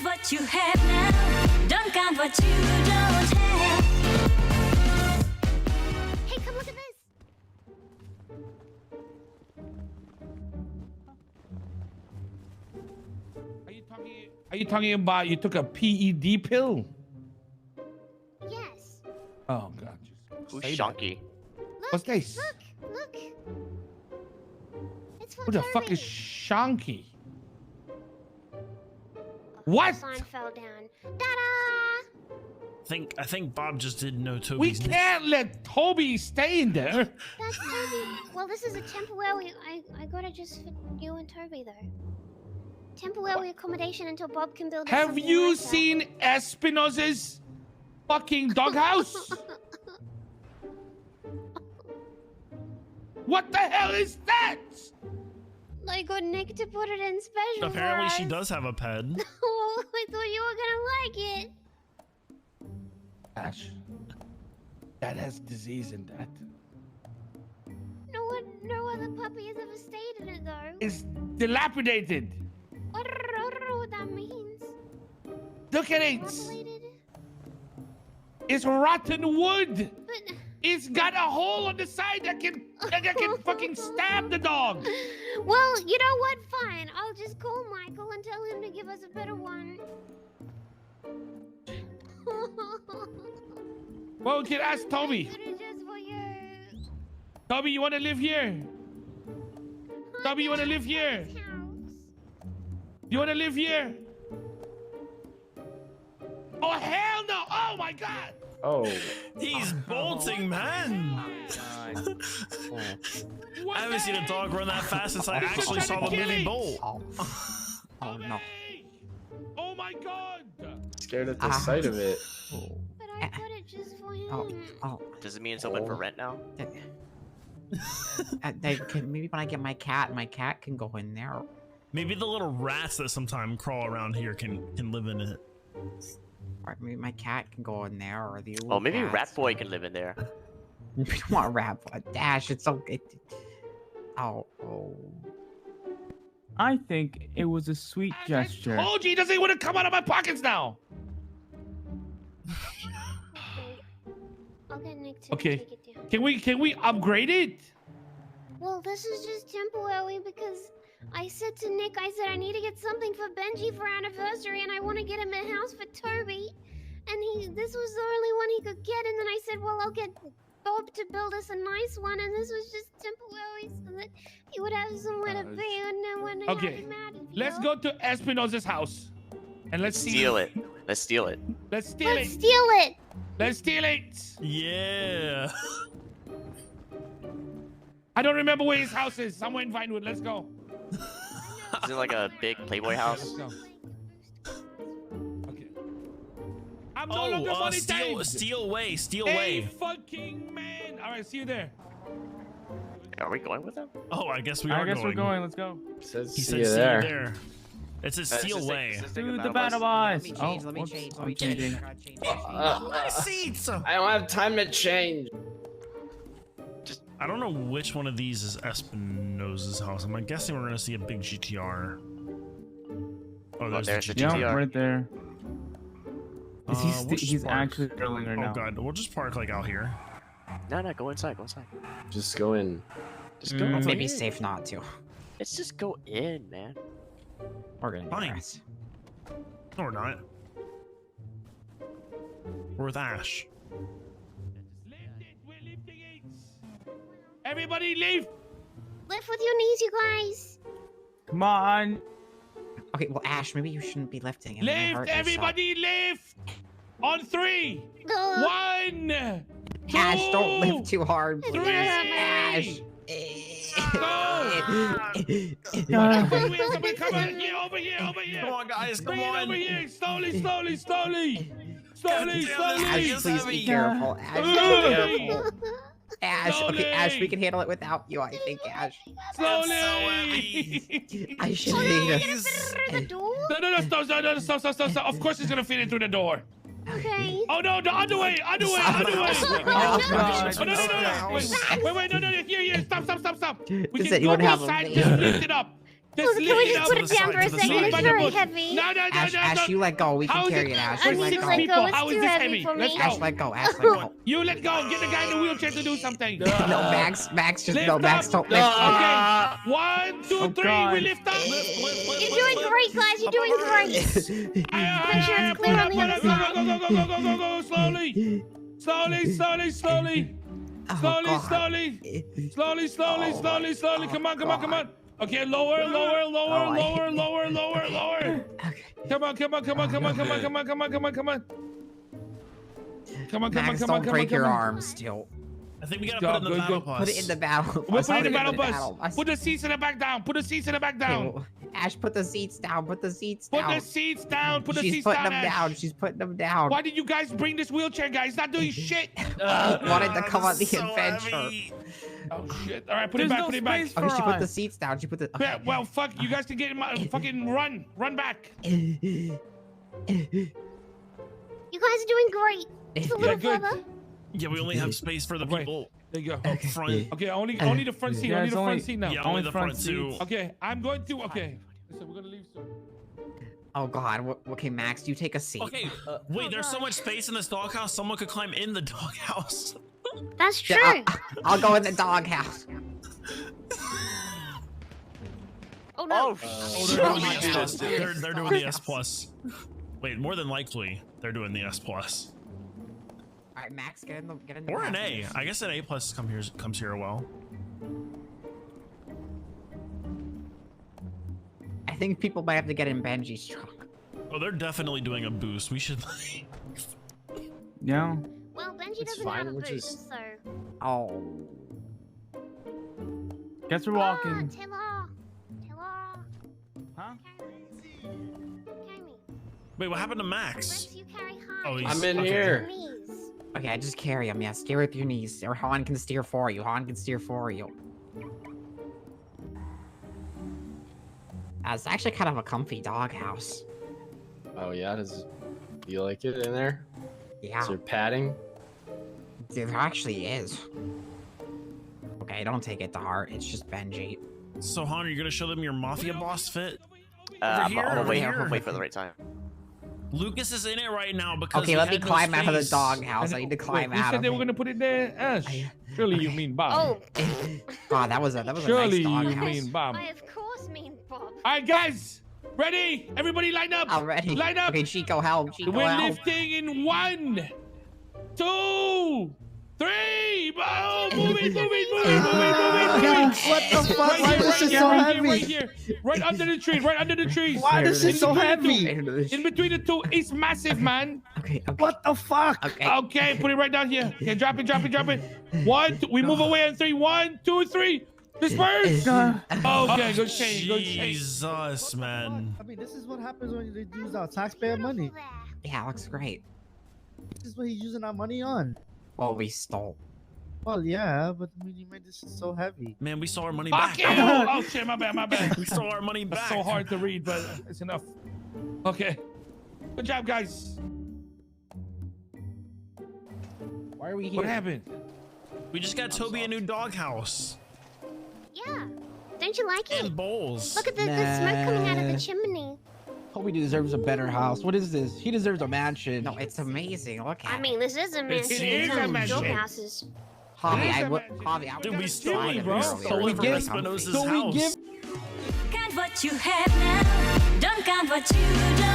what you have now. Don't count what you don't have. Hey, come look at this. Are you talking about you took a PED pill? Yes. Oh god. Who's Say that. Shonky? Look. What's this? Look. It's for Who the Toby. fuck is Shonky? Oh, What? The sign fell down. Ta-da! I think Bob just didn't know We Toby's name. can't let Toby stay in there. That's Toby. Well, this is a temporary. I got it just for you and Toby, though. Temporary accommodation until Bob can build. us Have something you nicer. seen Espinosa's fucking doghouse? What the hell is that? I got Nick to put it in special. Apparently, for she us. does have a pet. Oh, I thought you were gonna like it. Ash, that has disease in that. No other puppy has ever stayed in it, though. It's dilapidated. I don't know what that means. Look at it. Populated? It's rotten wood. But It's got a hole on the side that can fucking stab the dog. well, you know what? Fine. I'll just call Michael and tell him to give us a better one. Well, we can ask Toby. This is just for you. Toby, you want to live here? Toby, you want to live here? You want to live here? Oh, hell no. Oh, my God. Oh. He's bolting, man. What I haven't the seen a heck? dog run that fast since I He's actually trying saw to the kill movie it. Bolt. Oh no. Toby! Oh, my God. Scared at the sight of it. But I got it just for him. Oh. Does it mean it's open for rent now? Maybe when I get my cat can go in there. Maybe the little rats that sometimes crawl around here can live in it. Or maybe my cat can go in there, or the. Oh, maybe cats. Rat Boy can live in there. We don't want Rat Boy. Dash. It's so. Oh. I think it was a sweet gesture. I told you he doesn't want to come out of my pockets now. I'll get Nick to Okay. take it down. Can we upgrade it? Well, this is just temporary because I said to Nick, I said I need to get something for Benji for our anniversary, and I want to get him a house for Toby. And this was the only one he could get, and then I said, well, I'll get Bob to build us a nice one, and this was just temporary so that he would have somewhere to be, and then when he Okay, had mad, let's go to Espinosa's house and let's Steal it. Let's steal it. Let's steal Let's it. steal it. Let's steal it. Yeah. I don't remember where his house is. Somewhere in Vinewood. Let's go. Is it like a big Playboy house? Let's go. Okay. I'm no longer Oh, monetized. steal away. Steal Hey, away. fucking man. All right, see you there. Are we going with them? Oh, I guess we I are guess going. we're going. Let's go. Says He see said you see there. you there. It says steal away. To the battle boss. Let me Oh, change. Let me whoops, change. Let I'm me change. changing. I gotta change my sheet. Seats. I don't have time to change. I don't know which one of these is Espinosa's house. I'm guessing we're gonna see a big GTR. Oh, there's there's the the Yeah, GTR. right there. Is he we'll just he's park. actually drilling right Oh now. god, we'll just park like out here. No, go inside. Go inside. Just go in. Just go. Hopefully, in. be safe not to. Let's just go in, man. We're gonna Funny. get rest. No, we're not. We're with Ash. Lift it. We're lifting it. Everybody leave. Lift with your knees, you guys. Come on. Okay, well, Ash, maybe you shouldn't be lifting. It may Lift. hurt yourself. Everybody lift. On 3. Ugh. 1. Ash, don't 2, lift too hard, It's please. gonna hurt my Ash. Somebody come on here, over here. Come on, guys, come Bring it on. over here. Slowly. Ash, please be heavy. careful. Ash, be careful. Ash, okay, Ash, we can handle it without you, I think, Ash. Slowly. I should Oh, no, leave you're us. gonna fit it through the door? No, stop. Of course it's gonna fit in through the door. Okay. Oh no, the other way. Oh, Oh, gosh. no. Wait, no. Here. Stop. We Is can it you go would have a inside, maid? just lift it up. Just Can we lift it just up. put it down for a to the second? side. It's By the very bush. heavy. No, no, no, Ash, no, Ash, no. you let go. We How can is carry it? it, Ash. I We're You let need to six go. let people. go. It's How is too this heavy heavy? for Let's me. Ash, go. let go. Ash, let Come on. go. You let go. Get the guy in the wheelchair to do something. No, Max, just Lift no, Max, up. don't lift. Okay. 1, 2, Oh, 3. God. We lift up. You're doing great, guys. You're doing great. Make sure it's clear on the other side. Go. Slowly. Slowly. Oh, Slowly. God. Slowly. Come on. Okay, lower. Okay. Come on. Max, don't break your arms still. I think we gotta Go, put it in the go, battle go. bus. Put it in the battle. We'll bus. put it in the Put battle bus. Put the seats in the back down. Okay, Ash, put the seats down. Put the seats Put down. the seats down. She's putting them Ash. down. She's putting them down. Why did you guys bring this wheelchair, guys? It's not doing shit. Wanted to come on the this is so adventure. heavy. Oh shit! All right, put There's it back. no Put it back. space for Okay, she put the us. seats down. She put the. Yeah, well, fuck. You guys can get in my fucking run back. You guys are doing great. Just a little good. further. Yeah, we only have space for the Right. people There you go. up front. Okay, only the front seat. Yeah, Only it's the front only- seat now. Yeah, only the front seats. two. Okay, I'm going to. Okay, listen, we're gonna leave soon. Oh God. Okay, Max, you take a seat. Okay, wait, there's so much space in this doghouse, someone could climb in the doghouse. That's true. Yeah, I'll go in the doghouse. Oh no. Oh, they're doing the S plus. They're doing the S plus. Wait, more than likely, they're doing the S plus. All right, Max, get in the. Or an house. A. I guess an A plus comes here well. I think people might have to get in Benji's truck. Oh, they're definitely doing a boost. We should. Yeah. Well, Benji It's doesn't fine, have a we're boost, just- so. Oh. Guess we're walking. Taylor. Huh? Carry me. Wait, what happened to Max? Rex, you carry high. Oh, he's- I'm in okay. here. Knees. Okay, I just carry him. Yeah, steer with your knees. Or Han can steer for you. It's actually kind of a comfy doghouse. Oh yeah, do you like it in there? Yeah, Is there padding? there actually is. Okay, don't take it to heart. It's just Benji. So, Han, are you gonna show them your mafia boss fit? I'm here, I'll over wait, here. I'll wait for the right time. Lucas is in it right now because Okay, we let me had no climb out of the space. doghouse. I need to climb Wait, out you said of they were it. gonna put it there, Ash. Surely you mean Bob. Oh, God, that was a Surely nice you doghouse. mean Bob. I of course mean Bob. All right, guys, ready? Everybody, line up. Already. Line up. Okay, Chico, help. Chico, We're help. lifting in 1, 2, 3. Oh, move it. What the fuck? Why is this so Right heavy? here. Right under the trees. Why is this so heavy? In between the two, it's massive, man. Okay, okay. What the fuck? Okay. Okay, put it right down here. Okay, drop it. 1, 2, we move away on 3. 1, 2, 3. Disperse. Okay, good change. Jesus, man. I mean, this is what happens when they use our taxpayer money. Yeah, looks great. This is what he's using our money on. Well, we stole. Well, yeah, but I mean, you made this so heavy. Man, we saw our money Fuck back. you! Oh shit, my bad. We saw our money That's back. so hard to read, but it's enough. Okay. Good job, guys. Why are we What happened? We just got Toby a new doghouse Yeah. Don't you like it? and bowls. Look at the smoke coming out of the chimney. Toby deserves a better house. What is this? He deserves a mansion. No, it's amazing. Look at I it. mean, this is a mansion. is It's a not mansion. dog houses. Javi, It is I a would. mansion. Javi, I would. Dude, we Silly, stole it, bro. We So stole we it from give- Espinosa's so we house. give- Count what you have now. Don't count what you don't.